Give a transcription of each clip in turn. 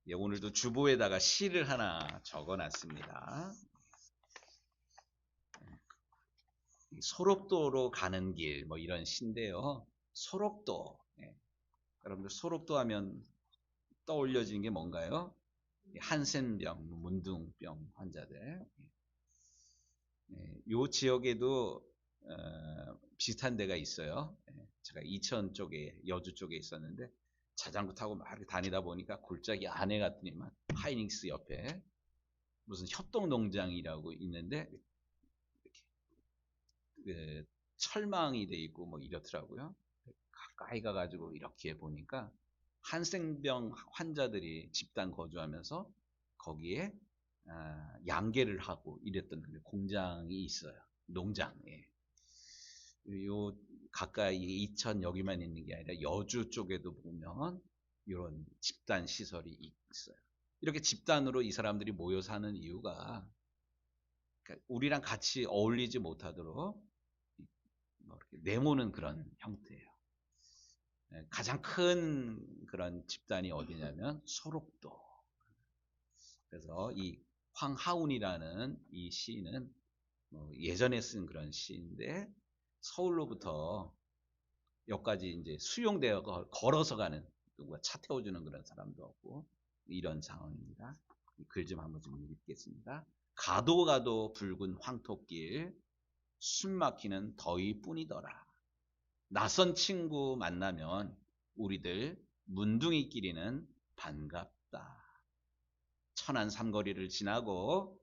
예, 오늘도 주보에다가 시를 하나 적어놨습니다. 소록도로 가는 길, 뭐 이런 시인데요. 소록도. 예, 여러분들 소록도 하면 떠올려지는 게 뭔가요? 한센병, 문둥병 환자들. 이 지역에도 비슷한 데가 있어요. 제가 이천 쪽에, 여주 쪽에 있었는데 자전거 타고 막 이렇게 다니다 보니까 골짜기 안에 갔더니만 하이닉스 옆에 무슨 협동농장이라고 있는데 그 철망이 돼 있고 뭐 이렇더라고요. 가까이 가가지고 이렇게 보니까 한센병 환자들이 집단 거주하면서 거기에 양계를 하고 이랬던 공장이 있어요. 농장에. 요 가까이 이천 여기만 있는 게 아니라 여주 쪽에도 보면 이런 집단 시설이 있어요. 이렇게 집단으로 이 사람들이 모여 사는 이유가 그러니까 우리랑 같이 어울리지 못하도록 뭐 이렇게 내모는 그런 형태예요. 가장 큰 그런 집단이 어디냐면 소록도. 그래서 이 황하운이라는 이 시인은 예전에 쓴 그런 시인데 서울로부터 여기까지 이제 수용되어 걸어서 가는 누가 차 태워주는 그런 사람도 없고 이런 상황입니다. 글 좀 한번 좀 읽겠습니다. 가도 가도 붉은 황토길 숨 막히는 더위뿐이더라. 낯선 친구 만나면 우리들 문둥이끼리는 반갑다. 천안 삼거리를 지나고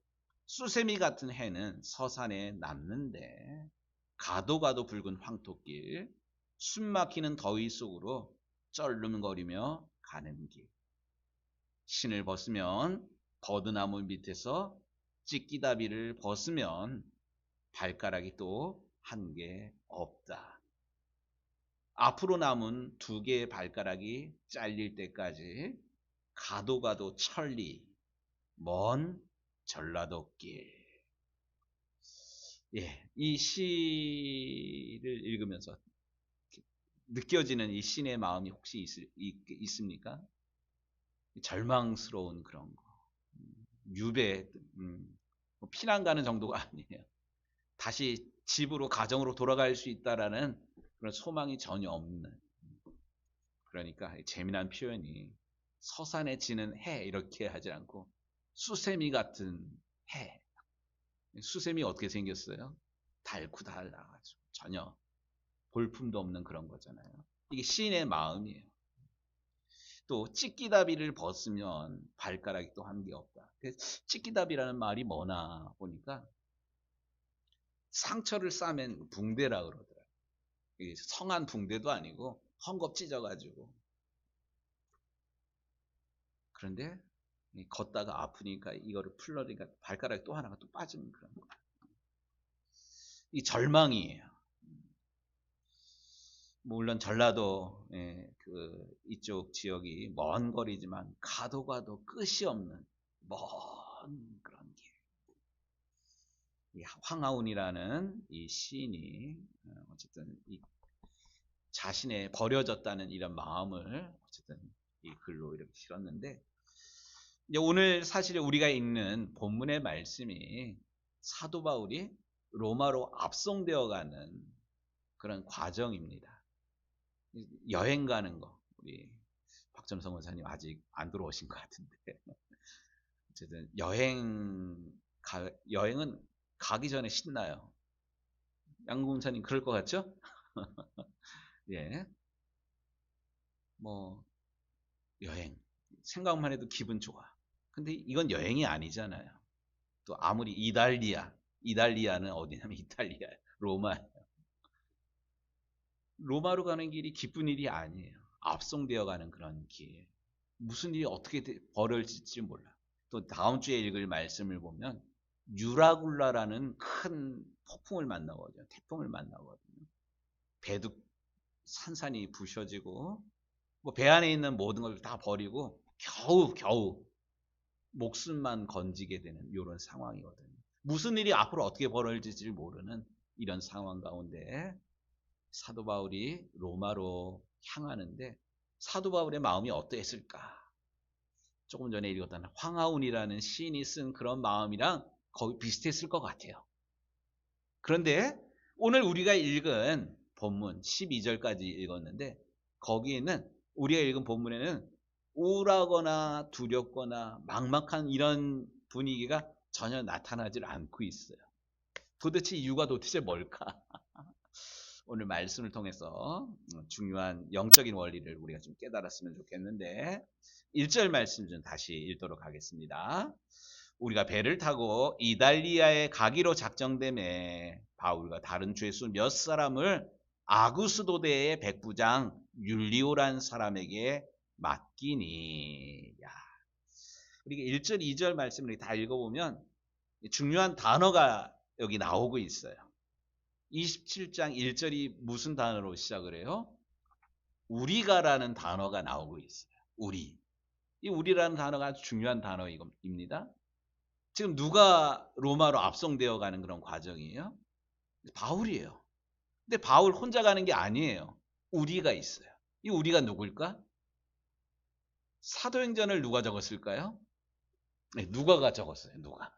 수세미 같은 해는 서산에 남는데 가도 가도 붉은 황토길 숨 막히는 더위 속으로 쩔름거리며 가는 길. 신을 벗으면 버드나무 밑에서 찌끼다비를 벗으면 발가락이 또 한 개 없다. 앞으로 남은 두 개의 발가락이 잘릴 때까지 가도 가도 천리 먼 전라도길. 예, 이 시를 읽으면서 느껴지는 이 신의 마음이 혹시 있습니까? 절망스러운 그런 거, 유배, 뭐 피난 가는 정도가 아니에요. 다시 집으로 가정으로 돌아갈 수 있다라는 그런 소망이 전혀 없는. 그러니까 재미난 표현이 서산에 지는 해 이렇게 하지 않고 수세미 같은 해. 수세미 어떻게 생겼어요? 달고 달라가지고 전혀 볼품도 없는 그런 거잖아요. 이게 시인의 마음이에요. 또 찌끼다비를 벗으면 발가락이 또 한 게 없다. 찌끼다비라는 말이 뭐나 보니까 상처를 싸맨 붕대라 그러더라고요. 성한 붕대도 아니고 헝겊 찢어가지고. 그런데 걷다가 아프니까 이거를 풀러니까 발가락이 또 하나가 또 빠지는 그런 거예요. 이 절망이에요. 물론 전라도 그 이쪽 지역이 먼 거리지만 가도 가도 끝이 없는 먼 그런 길. 이 황하운이라는 이 시인이 어쨌든 이 자신의 버려졌다는 이런 마음을 어쨌든 이 글로 이렇게 실었는데 이제 오늘 사실 우리가 읽는 본문의 말씀이 사도 바울이 로마로 압송되어가는 그런 과정입니다. 여행 가는 거 우리 박점성 원사님 아직 안 들어오신 것 같은데 어쨌든 여행은 가기 전에 신나요. 양궁사님 그럴 것 같죠? 예, 뭐 여행 생각만 해도 기분 좋아. 근데 이건 여행이 아니잖아요. 또 아무리 이달리아는 어디냐면 이탈리아, 로마. 로마로 가는 길이 기쁜 일이 아니에요. 압송되어 가는 그런 길. 무슨 일이 어떻게 벌어질지 몰라. 또 다음 주에 읽을 말씀을 보면 유라굴라라는 큰 폭풍을 만나거든요. 태풍을 만나거든요. 배도 산산이 부셔지고 뭐 배 안에 있는 모든 걸 다 버리고 겨우 목숨만 건지게 되는 이런 상황이거든요. 무슨 일이 앞으로 어떻게 벌어질지 모르는 이런 상황 가운데 사도 바울이 로마로 향하는데 사도 바울의 마음이 어떠했을까? 조금 전에 읽었던 황하운이라는 시인이 쓴 그런 마음이랑 거의 비슷했을 것 같아요. 그런데 오늘 우리가 읽은 본문 12절까지 읽었는데 거기에는 우리가 읽은 본문에는 우울하거나 두렵거나 막막한 이런 분위기가 전혀 나타나질 않고 있어요. 도대체 이유가 도대체 뭘까? 오늘 말씀을 통해서 중요한 영적인 원리를 우리가 좀 깨달았으면 좋겠는데 1절 말씀 좀 다시 읽도록 하겠습니다. 우리가 배를 타고 이달리아에 가기로 작정됨에 바울과 다른 죄수 몇 사람을 아구스도대의 백부장 율리오란 사람에게 맡기니. 야, 우리가 1절, 2절 말씀을 다 읽어보면 중요한 단어가 여기 나오고 있어요. 27장 1절이 무슨 단어로 시작을 해요? 우리가라는 단어가 나오고 있어요. 우리. 이 우리라는 단어가 아주 중요한 단어입니다. 지금 누가 로마로 압송되어 가는 그런 과정이에요? 바울이에요. 근데 바울 혼자 가는 게 아니에요. 우리가 있어요. 이 우리가 누굴까? 사도행전을 누가 적었을까요? 네, 누가가 적었어요. 누가.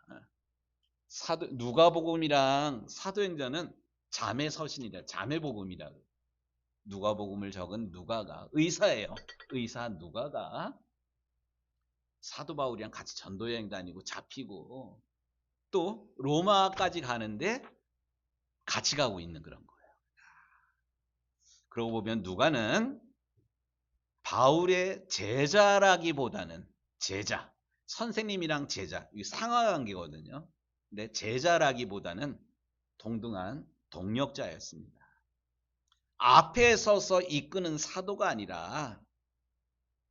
누가복음이랑 사도행전은 자매 서신이라 자매복음이라. 누가복음을 적은 누가가 의사예요. 의사 누가가 사도 바울이랑 같이 전도여행 다니고 잡히고 또 로마까지 가는데 같이 가고 있는 그런 거예요. 그러고 보면 누가는 바울의 제자라기보다는 제자, 선생님이랑 제자, 이 상하관계거든요. 근데 제자라기보다는 동등한 동력자였습니다. 앞에 서서 이끄는 사도가 아니라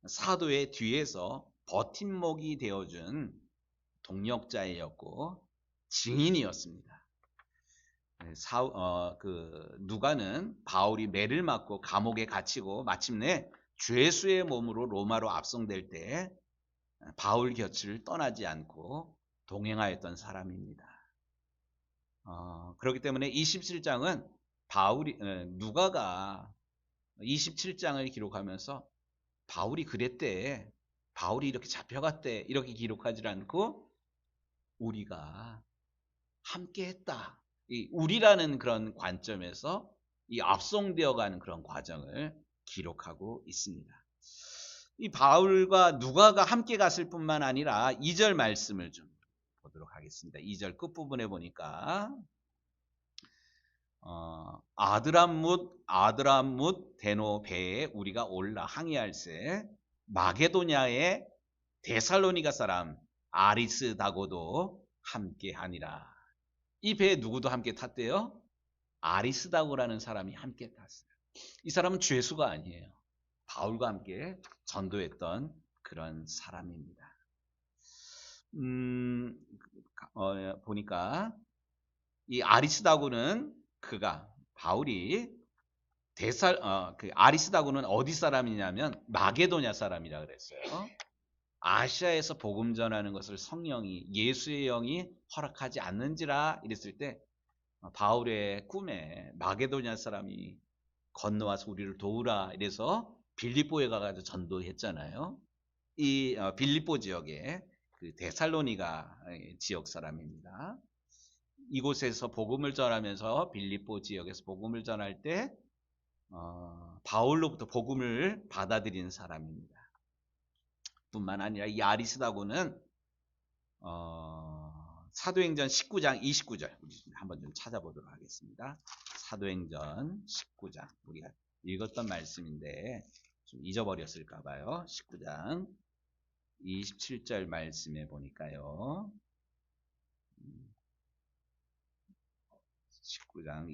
사도의 뒤에서 버팀목이 되어준 동력자였고 증인이었습니다. 누가는 바울이 매를 맞고 감옥에 갇히고 마침내 죄수의 몸으로 로마로 압송될 때 바울 곁을 떠나지 않고 동행하였던 사람입니다. 그렇기 때문에 27장은 누가가 27장을 기록하면서 바울이 그랬대, 바울이 이렇게 잡혀갔대 이렇게 기록하지 않고 우리가 함께했다. 이 우리라는 그런 관점에서 이 압송되어가는 그런 과정을 기록하고 있습니다. 이 바울과 누가가 함께 갔을 뿐만 아니라 2절 말씀을 좀 보도록 하겠습니다. 2절 끝부분에 보니까 아드람뭇 데노 배에 우리가 올라 항해할세 마게도냐의 데살로니가 사람 아리스다고도 함께하니라. 이 배에 누구도 함께 탔대요? 아리스다고라는 사람이 함께 탔어요. 이 사람은 죄수가 아니에요. 바울과 함께 전도했던 그런 사람입니다. 보니까 이 아리스다고는 바울이 아리스다고는 어디 사람이냐면 마게도냐 사람이라 그랬어요. 아시아에서 복음 전하는 것을 성령이 예수의 영이 허락하지 않는지라 이랬을 때 바울의 꿈에 마게도냐 사람이 건너와서 우리를 도우라 이래서 빌립보에 가가지고 전도했잖아요. 이 빌립보 지역의 그 데살로니가 지역 사람입니다. 이곳에서 복음을 전하면서 빌립보 지역에서 복음을 전할 때 바울로부터 복음을 받아들인 사람입니다. 뿐만 아니라 이 아리스다고는 사도행전 19장 29절 우리 한번 좀 찾아보도록 하겠습니다. 사도행전 19장 우리가 읽었던 말씀인데 좀 잊어버렸을까 봐요. 19장 27절 말씀에 보니까요. 19장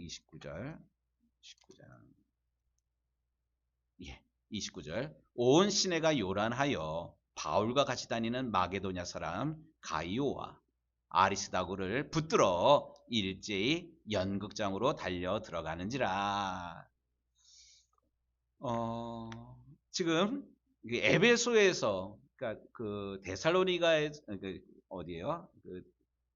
29절 온 시내가 요란하여 바울과 같이 다니는 마게도냐 사람 가이오와 아리스다고를 붙들어 일제히 연극장으로 달려 들어가는지라. 지금 에베소에서 그러니까 그 데살로니가에 어디예요?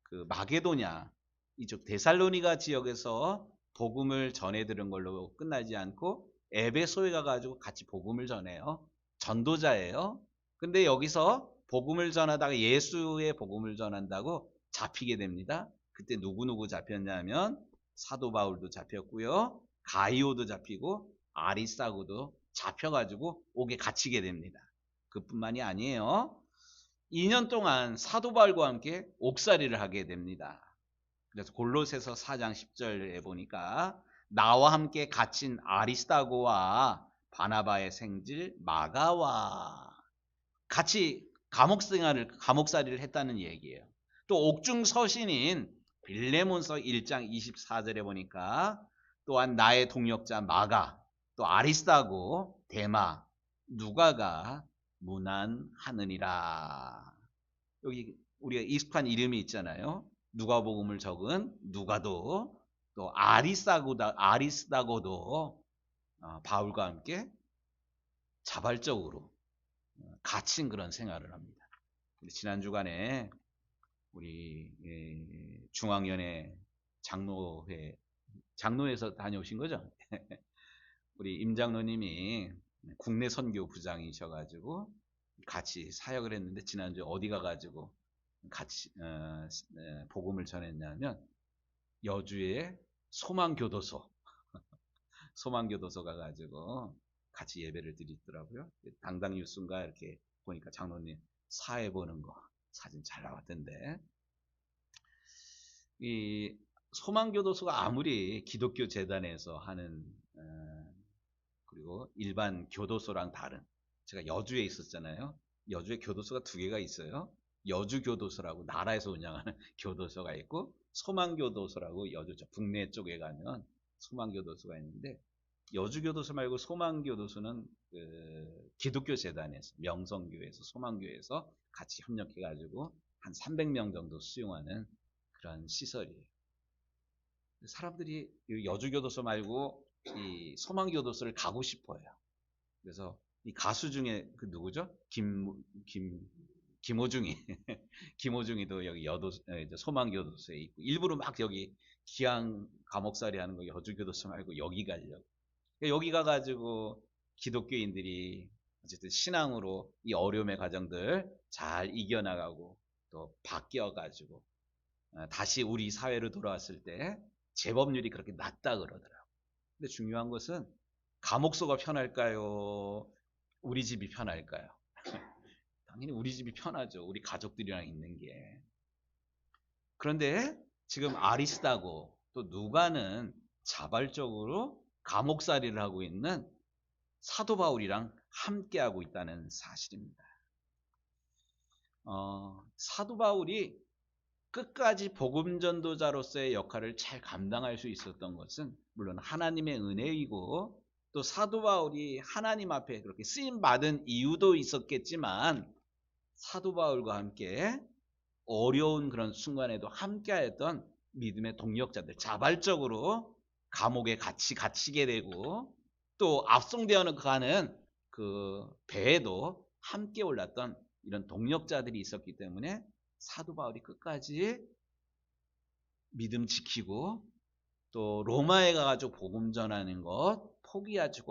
그 마게도냐 이쪽 데살로니가 지역에서 복음을 전해 들은 걸로 끝나지 않고 에베소에 가가지고 같이 복음을 전해요. 전도자예요. 근데 여기서 복음을 전하다가 예수의 복음을 전한다고 잡히게 됩니다. 그때 누구 잡혔냐면 사도 바울도 잡혔고요. 가이오도 잡히고 아리스다고도 잡혀가지고 옥에 갇히게 됩니다. 그뿐만이 아니에요. 2년 동안 사도 바울과 함께 옥살이를 하게 됩니다. 그래서 골로새서 4장 10절에 보니까 나와 함께 갇힌 아리스다고와 바나바의 생질 마가와 같이 감옥살이를 했다는 얘기예요. 또 옥중 서신인 빌레몬서 1장 24절에 보니까 또한 나의 동역자 마가, 또 아리스다고, 데마, 누가가 문안하느니라. 여기 우리가 익숙한 이름이 있잖아요. 누가복음을 적은 누가도, 또 아리스다고도 바울과 함께 자발적으로 갇힌 그런 생활을 합니다. 지난 주간에 우리 중앙연회 장로회에서 다녀오신 거죠? 우리 임 장로님이 국내 선교 부장이셔가지고 같이 사역을 했는데 지난주 어디 가가지고 같이 복음을 전했냐면 여주의 소망교도소 가가지고 같이 예배를 드리더라고요. 당당 뉴스인가 이렇게 보니까 장로님 사회 보는 거 사진 잘 나왔던데, 이 소망교도소가 아무리 기독교 재단에서 하는 그리고 일반 교도소랑 다른, 제가 여주에 있었잖아요. 여주에 교도소가 2개가 있어요. 여주교도소라고 나라에서 운영하는 교도소가 있고, 소망교도소라고 여주 북내 쪽에 가면 소망교도소가 있는데, 여주교도소 말고 소망교도소는 기독교 재단에서, 명성교회에서, 소망교회에서 같이 협력해가지고 한 300명 정도 수용하는 그런 시설이에요. 사람들이 여주교도소 말고 이 소망교도소를 가고 싶어요. 그래서 이 가수 중에 그 누구죠? 김호중이 김호중이도 여기 소망교도소에 있고, 일부러 막 여기 기왕 감옥살이 하는 거 여주교도소 말고 여기 가려고. 여기 가가지고 기독교인들이 어쨌든 신앙으로 이 어려움의 과정들 잘 이겨나가고 또 바뀌어가지고 다시 우리 사회로 돌아왔을 때 재범률이 그렇게 낮다 그러더라고요. 근데 중요한 것은 감옥소가 편할까요? 우리 집이 편할까요? 당연히 우리 집이 편하죠. 우리 가족들이랑 있는 게. 그런데 지금 아리스다고 또 누가는 자발적으로 감옥살이를 하고 있는 사도 바울이랑 함께하고 있다는 사실입니다. 사도 바울이 끝까지 복음 전도자로서의 역할을 잘 감당할 수 있었던 것은 물론 하나님의 은혜이고, 또 사도 바울이 하나님 앞에 그렇게 쓰임 받은 이유도 있었겠지만, 사도 바울과 함께 어려운 그런 순간에도 함께하였던 믿음의 동력자들, 자발적으로 감옥에 같이 갇히게 되고 또 압송되어 가는 그 배에도 함께 올랐던 이런 동력자들이 있었기 때문에 사도 바울이 끝까지 믿음 지키고 또 로마에 가가지고 복음 전하는 것 포기하지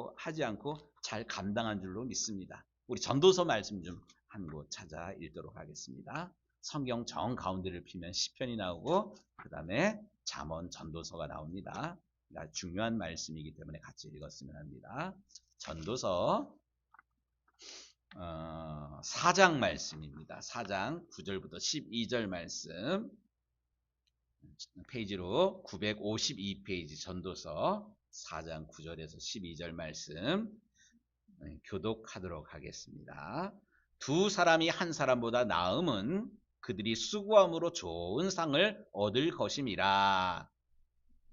않고 잘 감당한 줄로 믿습니다. 우리 전도서 말씀 좀 한 곳 찾아 읽도록 하겠습니다. 성경 정 가운데를 피면 시편이 나오고 그 다음에 잠언, 전도서가 나옵니다. 중요한 말씀이기 때문에 같이 읽었으면 합니다. 전도서 4장 말씀입니다. 4장 9절부터 12절 말씀, 페이지로 952페이지 전도서 4장 9절에서 12절 말씀 교독하도록 하겠습니다. 두 사람이 한 사람보다 나음은 그들이 수고함으로 좋은 상을 얻을 것임이라.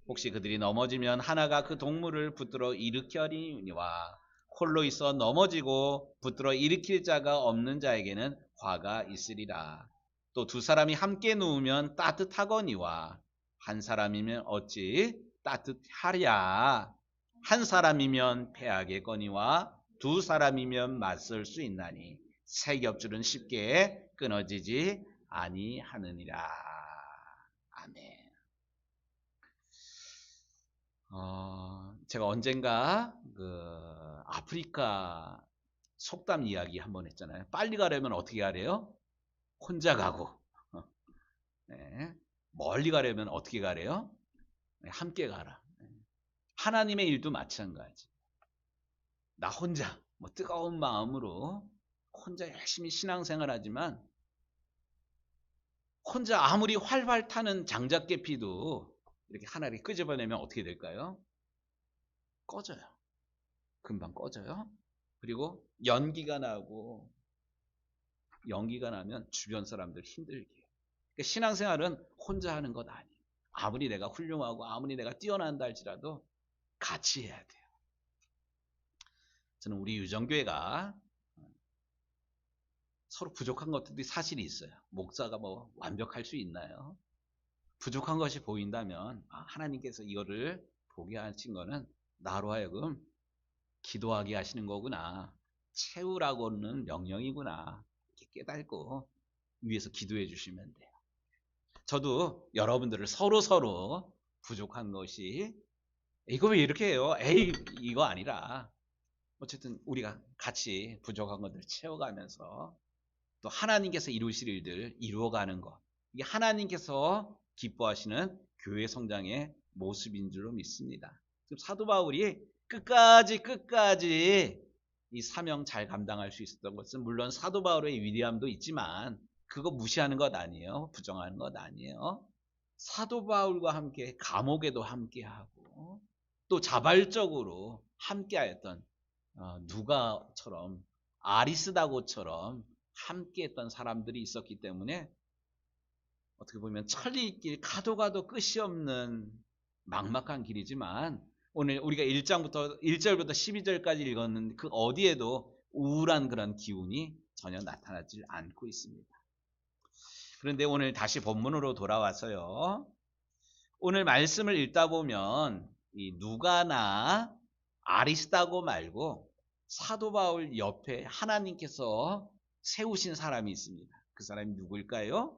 혹시 그들이 넘어지면 하나가 그 동물을 붙들어 일으켜리니와 홀로 있어 넘어지고 붙들어 일으킬 자가 없는 자에게는 화가 있으리라. 또 두 사람이 함께 누우면 따뜻하거니와 한 사람이면 어찌 따뜻하랴. 한 사람이면 패하겠거니와 두 사람이면 맞설 수 있나니 새 겹줄은 쉽게 끊어지지 아니하느니라. 아멘. 제가 언젠가 아프리카 속담 이야기 한번 했잖아요. 빨리 가려면 어떻게 하래요? 혼자 가고. 네. 멀리 가려면 어떻게 가래요? 네, 함께 가라. 하나님의 일도 마찬가지. 나 혼자 뭐 뜨거운 마음으로 혼자 열심히 신앙생활하지만 혼자 아무리 활활 타는 장작계피도 이렇게 하나를 끄집어내면 어떻게 될까요? 꺼져요. 금방 꺼져요. 그리고 연기가 나면 주변 사람들 힘들게 해요. 그러니까 신앙생활은 혼자 하는 것 아니에요. 아무리 내가 훌륭하고 아무리 내가 뛰어난다 할지라도 같이 해야 돼요. 저는 우리 유정교회가 서로 부족한 것들이 사실이 있어요. 목사가 뭐 완벽할 수 있나요? 부족한 것이 보인다면 하나님께서 이거를 보게 하신 거는 나로 하여금 기도하게 하시는 거구나. 채우라고는 명령이구나. 이렇게 깨닫고 위에서 기도해 주시면 돼요. 저도 여러분들을 서로 부족한 것이 이거 왜 이렇게 해요? 에이 이거 아니라 어쨌든 우리가 같이 부족한 것들 채워가면서 또 하나님께서 이루실 일들 이루어가는 것. 이게 하나님께서 기뻐하시는 교회 성장의 모습인 줄로 믿습니다. 사도 바울이 끝까지 이 사명 잘 감당할 수 있었던 것은 물론 사도 바울의 위대함도 있지만 그거 무시하는 것 아니에요. 부정하는 것 아니에요. 사도 바울과 함께 감옥에도 함께하고 또 자발적으로 함께하였던 누가처럼 아리스다고처럼 함께했던 사람들이 있었기 때문에 어떻게 보면 천리길 가도 끝이 없는 막막한 길이지만 오늘 우리가 1절부터 12절까지 읽었는 그 어디에도 우울한 그런 기운이 전혀 나타나지 않고 있습니다. 그런데 오늘 다시 본문으로 돌아와서요. 오늘 말씀을 읽다 보면 이 누가나 아리스다고 말고 사도 바울 옆에 하나님께서 세우신 사람이 있습니다. 그 사람이 누구일까요?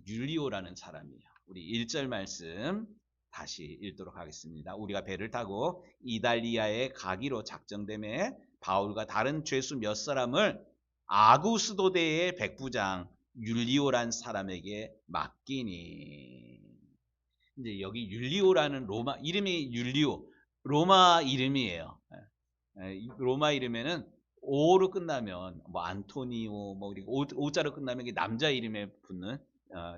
율리오라는 사람이에요. 우리 1절 말씀 다시 읽도록 하겠습니다. 우리가 배를 타고 이달리아에 가기로 작정됨에 바울과 다른 죄수 몇 사람을 아구스도대의 백부장 율리오란 사람에게 맡기니. 이제 여기 율리오라는 로마 이름이 율리오 로마 이름이에요. 로마 이름에는 오로 끝나면 뭐 안토니오 뭐 오자로 끝나면 이게 남자 이름에 붙는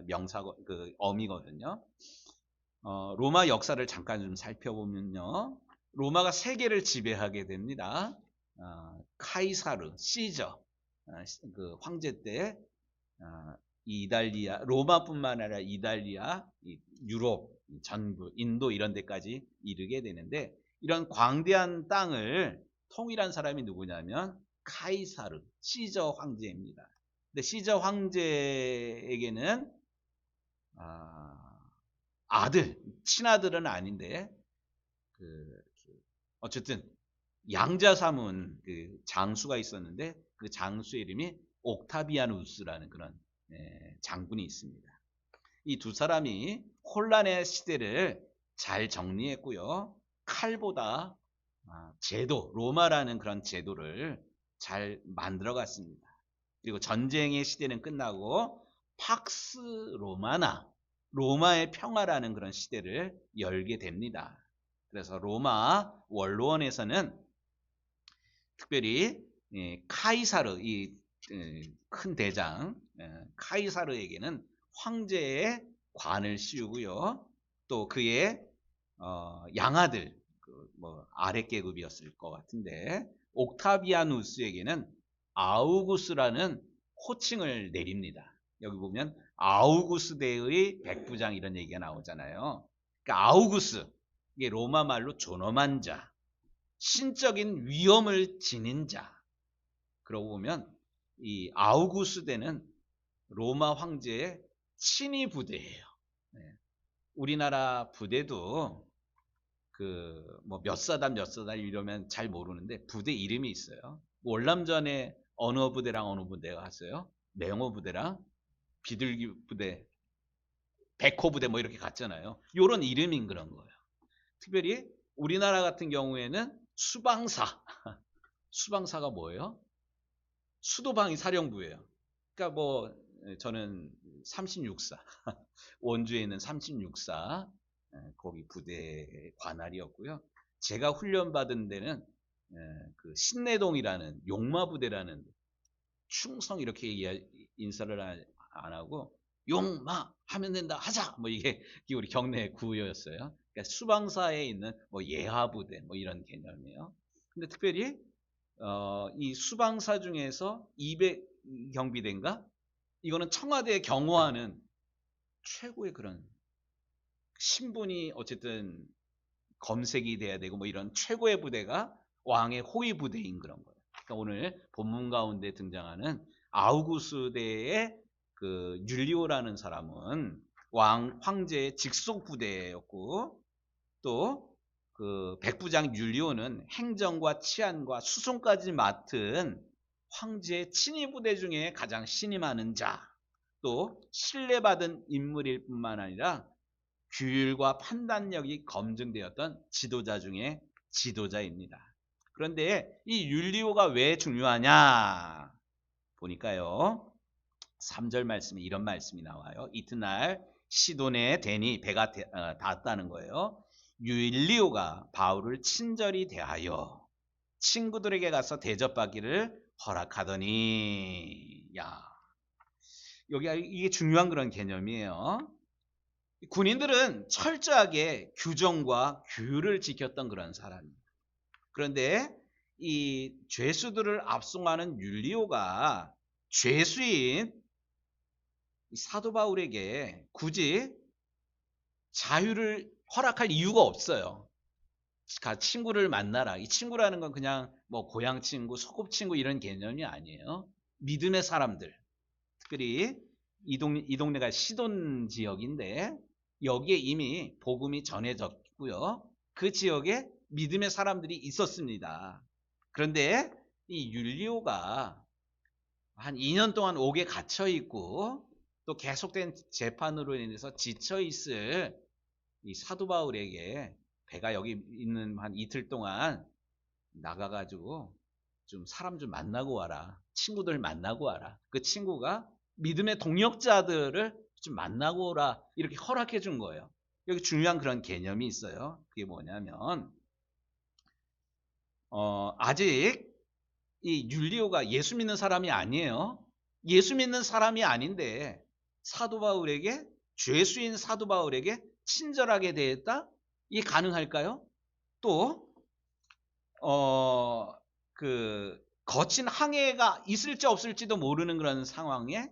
명사 그 어미거든요. 로마 역사를 잠깐 좀 살펴보면요. 로마가 세계를 지배하게 됩니다. 카이사르, 시저 그 황제 때 이달리아, 로마뿐만 아니라 이달리아, 유럽 전부, 인도 이런 데까지 이르게 되는데 이런 광대한 땅을 통일한 사람이 누구냐면 카이사르, 시저 황제입니다. 근데 시저 황제에게는 아들, 친아들은 아닌데 어쨌든 양자 삼은 그 장수가 있었는데 그 장수의 이름이 옥타비아누스라는 그런 장군이 있습니다. 이 두 사람이 혼란의 시대를 잘 정리했고요. 칼보다 제도, 로마라는 그런 제도를 잘 만들어 갔습니다. 그리고 전쟁의 시대는 끝나고 팍스 로마나, 로마의 평화라는 그런 시대를 열게 됩니다. 그래서 로마 원로원에서는 특별히 카이사르, 이 큰 대장 카이사르에게는 황제의 관을 씌우고요. 또 그의 양아들, 뭐 아래 계급이었을 것 같은데 옥타비아누스에게는 아우구스라는 호칭을 내립니다. 여기 보면 아우구스대의 백부장 이런 얘기가 나오잖아요. 그러니까 아우구스, 이게 로마 말로 존엄한 자, 신적인 위엄을 지닌 자. 그러고 보면 이 아우구스대는 로마 황제의 친위 부대예요. 우리나라 부대도 그 뭐 몇 사단 이러면 잘 모르는데 부대 이름이 있어요. 월남전에 어느 부대랑 어느 부대가 갔어요? 맹호 부대랑 비둘기 부대, 백호 부대 뭐 이렇게 갔잖아요. 요런 이름인 그런 거예요. 특별히 우리나라 같은 경우에는 수방사, 수방사가 뭐예요? 수도방위 사령부예요. 그러니까 뭐 저는 36사 원주에 있는 36사 거기 부대 관할이었고요. 제가 훈련받은 데는 그 신내동이라는 용마부대라는 충성 이렇게 인사를 안 하고 용마 하면 된다 하자 뭐 이게 우리 경내 구호였어요. 그러니까 수방사에 있는 뭐 예하부대 뭐 이런 개념이에요. 근데 특별히 이 수방사 중에서 200 경비대인가 이거는 청와대에 경호하는 최고의 그런 신분이 어쨌든 검색이 돼야 되고 뭐 이런 최고의 부대가 왕의 호위 부대인 그런 거예요. 그러니까 오늘 본문 가운데 등장하는 아우구스대의 그 율리오라는 사람은 황제의 직속 부대였고 또 그 백부장 율리오는 행정과 치안과 수송까지 맡은 황제의 친위 부대 중에 가장 신임하는 자, 또 신뢰받은 인물일 뿐만 아니라 규율과 판단력이 검증되었던 지도자 중에 지도자입니다. 그런데 이 율리오가 왜 중요하냐 보니까요. 3절 말씀에 이런 말씀이 나와요. 이튿날 시돈에 대니 배가 닿았다는 거예요. 율리오가 바울을 친절히 대하여 친구들에게 가서 대접받기를 허락하더니 여기가 이게 중요한 그런 개념이에요. 군인들은 철저하게 규정과 규율을 지켰던 그런 사람입니다. 그런데 이 죄수들을 압송하는 율리오가 죄수인 사도 바울에게 굳이 자유를 허락할 이유가 없어요. 친구를 만나라. 이 친구라는 건 그냥 뭐 고향 친구, 소꿉 친구 이런 개념이 아니에요. 믿음의 사람들. 특별히 이 동네가 시돈 지역인데 여기에 이미 복음이 전해졌고요. 그 지역에 믿음의 사람들이 있었습니다. 그런데 이 율리오가 한 2년 동안 옥에 갇혀 있고 또 계속된 재판으로 인해서 지쳐 있을 이 사도 바울에게 배가 여기 있는 한 이틀 동안 나가가지고 좀 사람 좀 만나고 와라. 친구들 만나고 와라. 그 친구가 믿음의 동역자들을 좀 만나고 오라. 이렇게 허락해 준 거예요. 여기 중요한 그런 개념이 있어요. 그게 뭐냐면 아직 이 율리오가 예수 믿는 사람이 아니에요. 예수 믿는 사람이 아닌데 사도 바울에게 죄수인 사도 바울에게 친절하게 대했다? 이게 가능할까요? 또 그 거친 항해가 있을지 없을지도 모르는 그런 상황에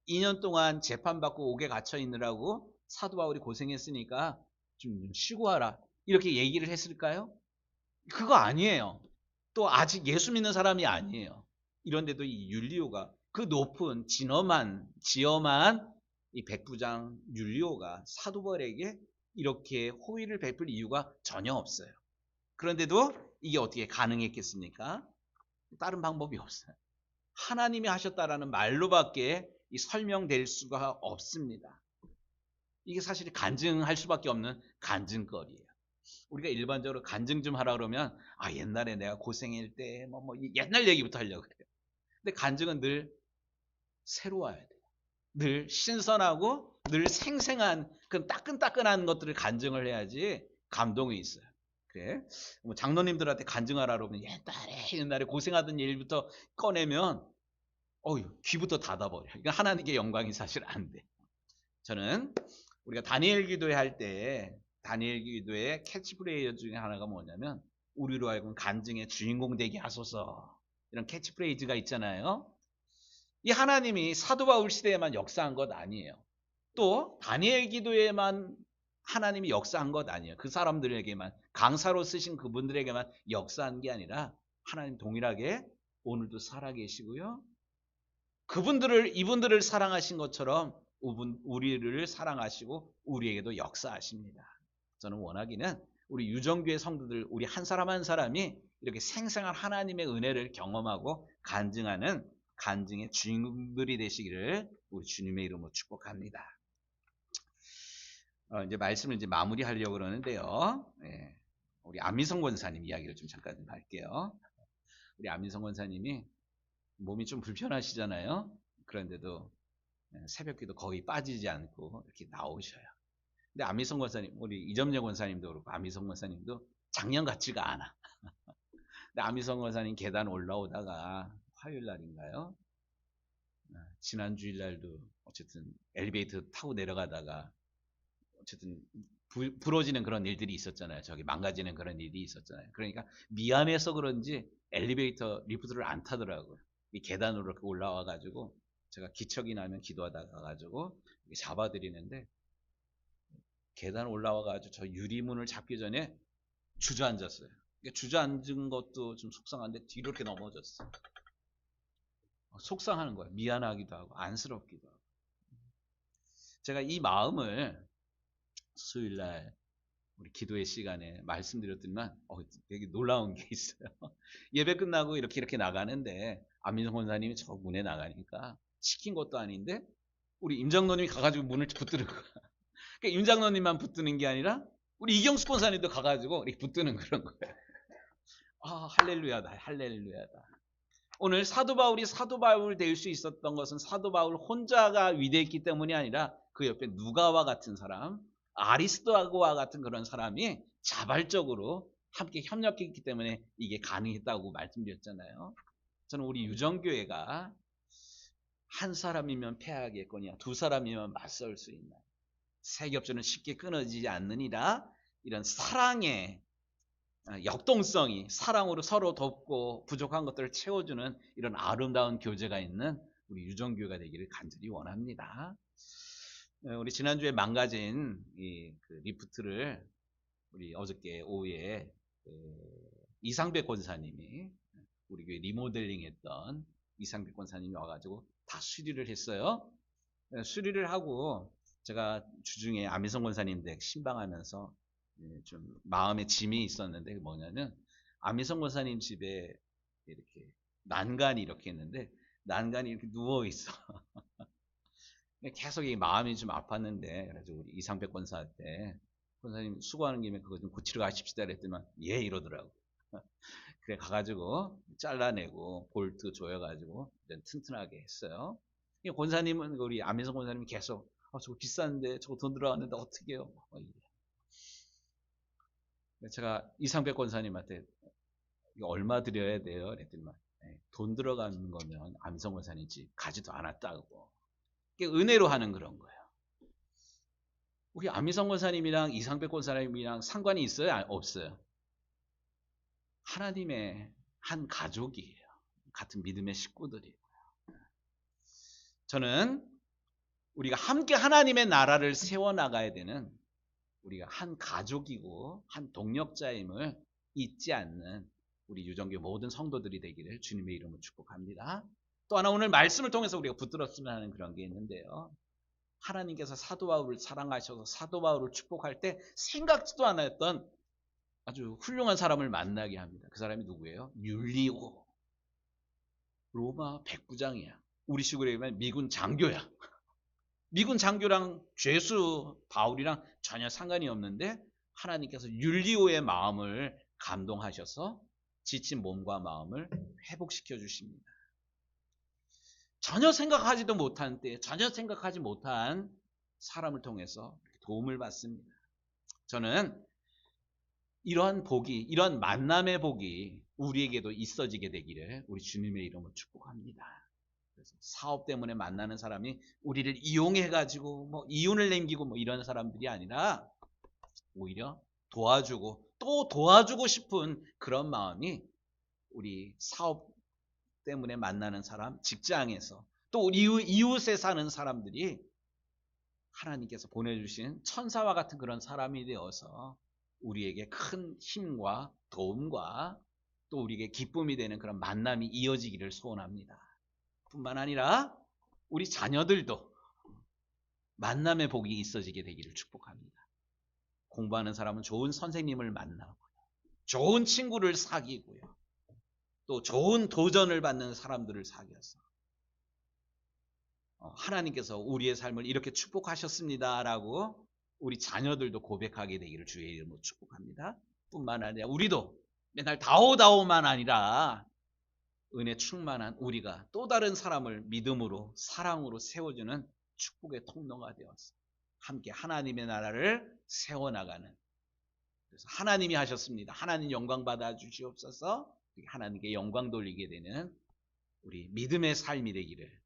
2년 동안 재판받고 옥에 갇혀 있느라고 사도 바울이 고생했으니까 좀 쉬고 와라. 이렇게 얘기를 했을까요? 그거 아니에요. 또 아직 예수 믿는 사람이 아니에요. 이런데도 이 율리오가 그 높은 지엄한 이 백부장 율리오가 사도 바울에게 이렇게 호의를 베풀 이유가 전혀 없어요. 그런데도 이게 어떻게 가능했겠습니까? 다른 방법이 없어요. 하나님이 하셨다라는 말로밖에 설명될 수가 없습니다. 이게 사실 간증할 수밖에 없는 간증거리예요. 우리가 일반적으로 간증 좀 하라 그러면 옛날에 내가 고생할 때 뭐 옛날 얘기부터 하려고 그래요. 근데 간증은 늘 새로워야 돼요. 늘 신선하고 늘 생생한 그 따끈따끈한 것들을 간증을 해야지 감동이 있어요. 그래? 뭐 장로님들한테 간증하라 그러면 옛날에 고생하던 일부터 꺼내면 귀부터 닫아버려. 이건 하나님께 영광이 사실 안 돼. 저는 우리가 다니엘 기도회 할 때 다니엘 기도회 캐치프레이즈 중에 하나가 뭐냐면 우리로 하여금 간증의 주인공 되게 하소서 이런 캐치프레이즈가 있잖아요. 이 하나님이 사도 바울 시대에만 역사한 것 아니에요. 또 다니엘 기도에만 하나님이 역사한 것 아니에요. 그 사람들에게만 강사로 쓰신 그분들에게만 역사한 게 아니라 하나님 동일하게 오늘도 살아계시고요. 이분들을 사랑하신 것처럼 우리를 사랑하시고 우리에게도 역사하십니다. 저는 원하기는 우리 유정교회 성도들 우리 한 사람 한 사람이 이렇게 생생한 하나님의 은혜를 경험하고 간증하는 간증의 주인공들이 되시기를 우리 주님의 이름으로 축복합니다. 이제 말씀을 이제 마무리하려고 그러는데요. 우리 안미성 권사님 이야기를 좀 잠깐 좀 할게요. 우리 안민성 권사님이 몸이 좀 불편하시잖아요. 그런데도 새벽기도 거의 빠지지 않고 이렇게 나오셔요. 근데 안민성 권사님, 우리 이점재 권사님도 그렇고 안민성 권사님도 작년 같지가 않아. 근데 안민성 권사님 계단 올라오다가 화요일 날인가요? 지난 주일 날도 어쨌든 엘리베이터 타고 내려가다가 어쨌든 부러지는 그런 일들이 있었잖아요. 저기 망가지는 그런 일이 있었잖아요. 그러니까 미안해서 그런지 엘리베이터 리프트를 안 타더라고요. 이 계단으로 이렇게 올라와 가지고 제가 기척이 나면 기도하다가 가지고 잡아드리는데 계단 올라와 가지고 저 유리문을 잡기 전에 주저앉았어요. 주저앉은 것도 좀 속상한데 뒤로 이렇게 넘어졌어. 속상하는 거예요. 미안하기도 하고 안쓰럽기도 하고. 제가 이 마음을 수요일날 우리 기도의 시간에 말씀드렸더니만 되게 놀라운 게 있어요. 예배 끝나고 이렇게 나가는데 안민성 권사님이 저 문에 나가니까 시킨 것도 아닌데 우리 임장로님이 가가지고 문을 붙드는 거야. 그러니까 임장로님만 붙드는 게 아니라 우리 이경수 권사님도 가가지고 이렇게 붙드는 그런 거예요. 아, 할렐루야다, 할렐루야다. 오늘 사도 바울이 사도 바울 될 수 있었던 것은 사도 바울 혼자가 위대했기 때문이 아니라 그 옆에 누가와 같은 사람, 아리스도하고와 같은 그런 사람이 자발적으로 함께 협력했기 때문에 이게 가능했다고 말씀드렸잖아요. 저는 우리 유정교회가 한 사람이면 패하겠거냐, 두 사람이면 맞설 수 있나, 세 겹줄은 쉽게 끊어지지 않느니라, 이런 사랑의 역동성이 사랑으로 서로 돕고 부족한 것들을 채워주는 이런 아름다운 교제가 있는 우리 유정교회가 되기를 간절히 원합니다. 우리 지난주에 망가진 그 리프트를 우리 어저께 오후에 이상백 권사님이 우리 교회 리모델링 했던 이상백 권사님이 와가지고 다 수리를 했어요. 수리를 하고 제가 주중에 안민성 권사님 댁 신방하면서 좀 마음에 짐이 있었는데 뭐냐면 안민성 권사님 집에 이렇게 난간이 이렇게 있는데 난간이 이렇게 누워 있어. 계속 이 마음이 좀 아팠는데 그래서 우리 이상백 권사한테 권사님 수고하는 김에 그거 좀 고치러 가십시다 그랬더니 예 이러더라고. 그래 가가지고 잘라내고 볼트 조여가지고 튼튼하게 했어요. 권사님은 우리 안민성 권사님이 계속 저거 비싼데 저거 돈 들어갔는데 어떻게 해요? 제가 이상백 권사님한테 이거 얼마 드려야 돼요? 그랬더니 돈 들어가는 거면 안민성 권사님 집 가지도 않았다고. 은혜로 하는 그런 거예요. 우리 안민성 권사님이랑 이상백 권사님이랑 상관이 있어요? 없어요? 하나님의 한 가족이에요. 같은 믿음의 식구들이에요. 저는 우리가 함께 하나님의 나라를 세워나가야 되는 우리가 한 가족이고 한 동력자임을 잊지 않는 우리 유정교 모든 성도들이 되기를 주님의 이름으로 축복합니다. 또 하나 오늘 말씀을 통해서 우리가 붙들었으면 하는 그런 게 있는데요. 하나님께서 사도 바울을 사랑하셔서 사도 바울을 축복할 때 생각지도 않았던 아주 훌륭한 사람을 만나게 합니다. 그 사람이 누구예요? 율리오. 로마 백부장이야. 우리 식으로 얘기하면 미군 장교야. 미군 장교랑 죄수 바울이랑 전혀 상관이 없는데 하나님께서 율리오의 마음을 감동하셔서 지친 몸과 마음을 회복시켜 주십니다. 전혀 생각하지도 못한 때, 전혀 생각하지 못한 사람을 통해서 도움을 받습니다. 저는 이러한 복이, 이러한 만남의 복이 우리에게도 있어지게 되기를 우리 주님의 이름으로 축복합니다. 그래서 사업 때문에 만나는 사람이 우리를 이용해가지고 뭐 이윤을 남기고 뭐 이런 사람들이 아니라 오히려 도와주고 또 도와주고 싶은 그런 마음이 우리 사업 때문에 만나는 사람, 직장에서 또 우리 이웃에 사는 사람들이 하나님께서 보내주신 천사와 같은 그런 사람이 되어서 우리에게 큰 힘과 도움과 또 우리에게 기쁨이 되는 그런 만남이 이어지기를 소원합니다. 뿐만 아니라 우리 자녀들도 만남의 복이 있어지게 되기를 축복합니다. 공부하는 사람은 좋은 선생님을 만나고 좋은 친구를 사귀고요. 또 좋은 도전을 받는 사람들을 사귀어서 하나님께서 우리의 삶을 이렇게 축복하셨습니다라고 우리 자녀들도 고백하게 되기를 주의 이름으로 축복합니다. 뿐만 아니라 우리도 맨날 다오다오만 아니라 은혜 충만한 우리가 또 다른 사람을 믿음으로 사랑으로 세워주는 축복의 통로가 되었어요. 함께 하나님의 나라를 세워나가는. 그래서 하나님이 하셨습니다. 하나님 영광 받아 주시옵소서. 하나님께 영광 돌리게 되는 우리 믿음의 삶이 되기를